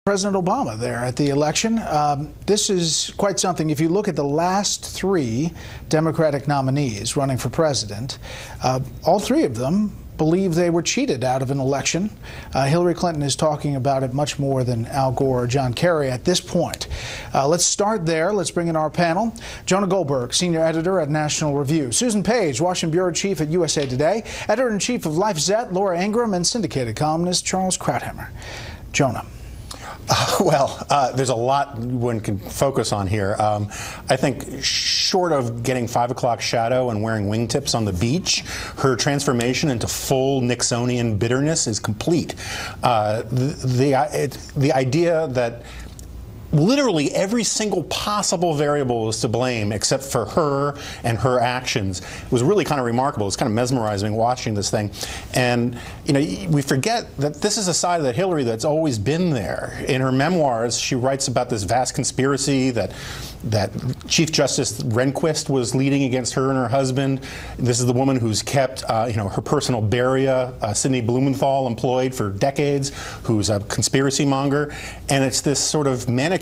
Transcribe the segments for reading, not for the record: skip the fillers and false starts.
President Obama there at the election. This is quite something. If you look at the last three Democratic nominees running for president, all three of them believe they were cheated out of an election. Hillary Clinton is talking about it much more than Al Gore or John Kerry at this point. Let's start there. Let's bring in our panel. Jonah Goldberg, senior editor at National Review. Susan Page, Washington bureau chief at USA Today. Editor-in-chief of Life-Zet, Laura Ingraham, and syndicated columnist Charles Krauthammer. Jonah. There's a lot one can focus on here. I think short of getting 5 o'clock shadow and wearing wingtips on the beach, her transformation into full Nixonian bitterness is complete. The idea that literally every single possible variable was to blame except for her and her actions was really kind of remarkable. It's kind of mesmerizing watching this thing. And, you know, we forget that this is a side of the Hillary that's always been there. In her memoirs, she writes about this vast conspiracy that Chief Justice Rehnquist was leading against her and her husband. This is the woman who's kept, her personal Beria, Sidney Blumenthal, employed for decades, who's a conspiracy monger. And it's this sort of Manichaean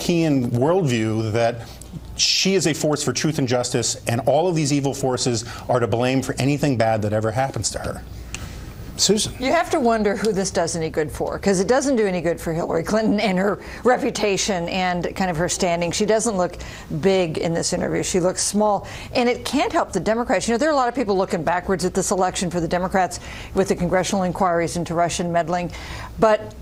worldview that she is a force for truth and justice, and all of these evil forces are to blame for anything bad that ever happens to her. Susan. You have to wonder who this does any good for, because it doesn't do any good for Hillary Clinton and her reputation and kind of her standing. She doesn't look big in this interview. She looks small, and it can't help the Democrats. You know, there are a lot of people looking backwards at this election for the Democrats with the congressional inquiries into Russian meddling. But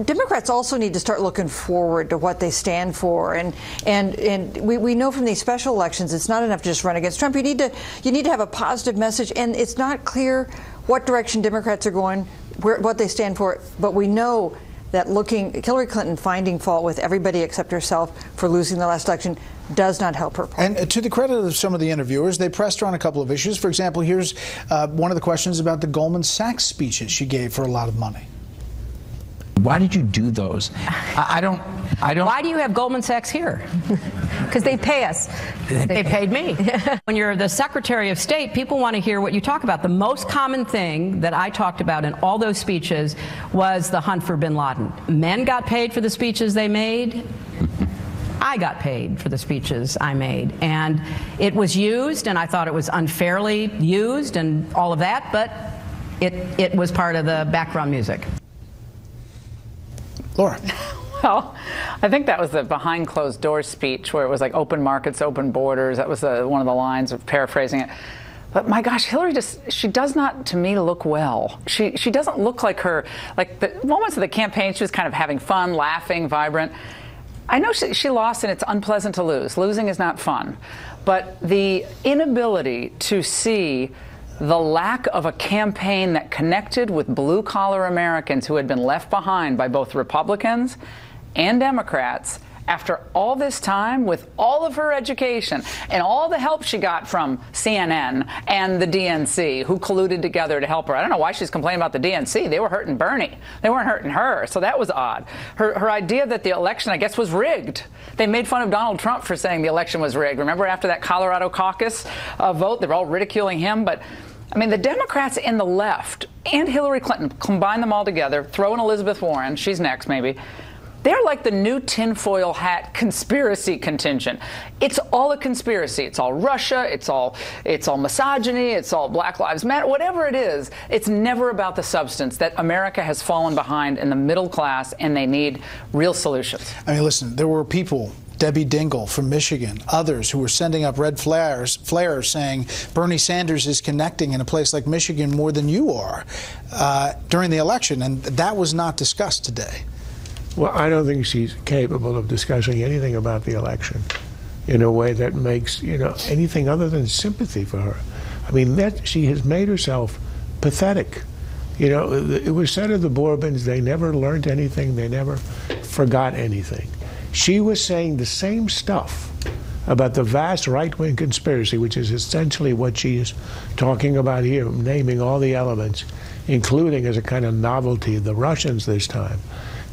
Democrats also need to start looking forward to what they stand for. And we know from these special elections, it's not enough to just run against Trump. You need to have a positive message, and it's not clear what direction Democrats are going, what they stand for, but we know that Hillary Clinton finding fault with everybody except herself for losing the last election does not help her party. And to the credit of some of the interviewers, they pressed her on a couple of issues. For example, here's one of the questions about the Goldman Sachs speeches she gave for a lot of money. Why did you do those? I don't. Why do you have Goldman Sachs here? Because they pay us. They paid me. When you're the Secretary of State, people want to hear what you talk about. The most common thing that I talked about in all those speeches was the hunt for bin Laden. Men got paid for the speeches they made. I got paid for the speeches I made. And it was used, and I thought it was unfairly used and all of that, but it was part of the background music. Laura. Well, I think that was the behind closed doors speech where it was like open markets, open borders. That was one of the lines of paraphrasing it. But my gosh, Hillary she does not, to me, look well. She doesn't look like her, like the moments of the campaign, she was kind of having fun, laughing, vibrant. I know she lost, and it's unpleasant to lose. Losing is not fun. But the inability to see the lack of a campaign that connected with blue-collar Americans who had been left behind by both Republicans and Democrats after all this time, with all of her education and all the help she got from CNN and the DNC, who colluded together to help her. I don't know why she's complaining about the DNC. They were hurting Bernie. They weren't hurting her, so that was odd. Her idea that the election, I guess, was rigged. They made fun of Donald Trump for saying the election was rigged. Remember after that Colorado caucus vote, they were all ridiculing him, but I mean, the Democrats and the left and Hillary Clinton, combine them all together, throw in Elizabeth Warren, she's next maybe, they're like the new tinfoil hat conspiracy contingent. It's all a conspiracy. It's all Russia, it's all misogyny, it's all Black Lives Matter, whatever it is. It's never about the substance that America has fallen behind in the middle class, and they need real solutions. I mean, listen, there were people, Debbie Dingell from Michigan, others who were sending up red flares saying Bernie Sanders is connecting in a place like Michigan more than you are during the election, and that was not discussed today. Well, I don't think she's capable of discussing anything about the election in a way that makes, anything other than sympathy for her. I mean, she has made herself pathetic. It was said of the Bourbons, they never learned anything, they never forgot anything. She was saying the same stuff about the vast right-wing conspiracy, which is essentially what she is talking about here, naming all the elements, including as a kind of novelty, the Russians this time.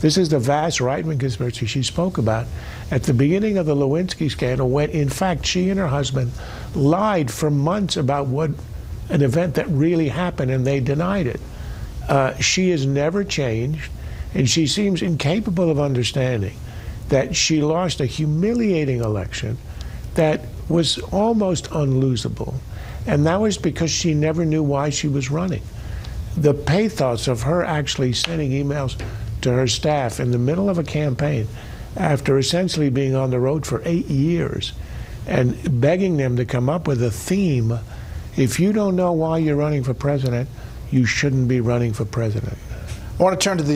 This is the vast right-wing conspiracy she spoke about at the beginning of the Lewinsky scandal, when, in fact, she and her husband lied for months about an event that really happened, and they denied it. She has never changed. And she seems incapable of understanding that she lost a humiliating election that was almost unlosable. And that was because she never knew why she was running. The pathos of her actually sending emails to her staff in the middle of a campaign after essentially being on the road for 8 years and begging them to come up with a theme. If you don't know why you're running for president, you shouldn't be running for president. I want to turn to the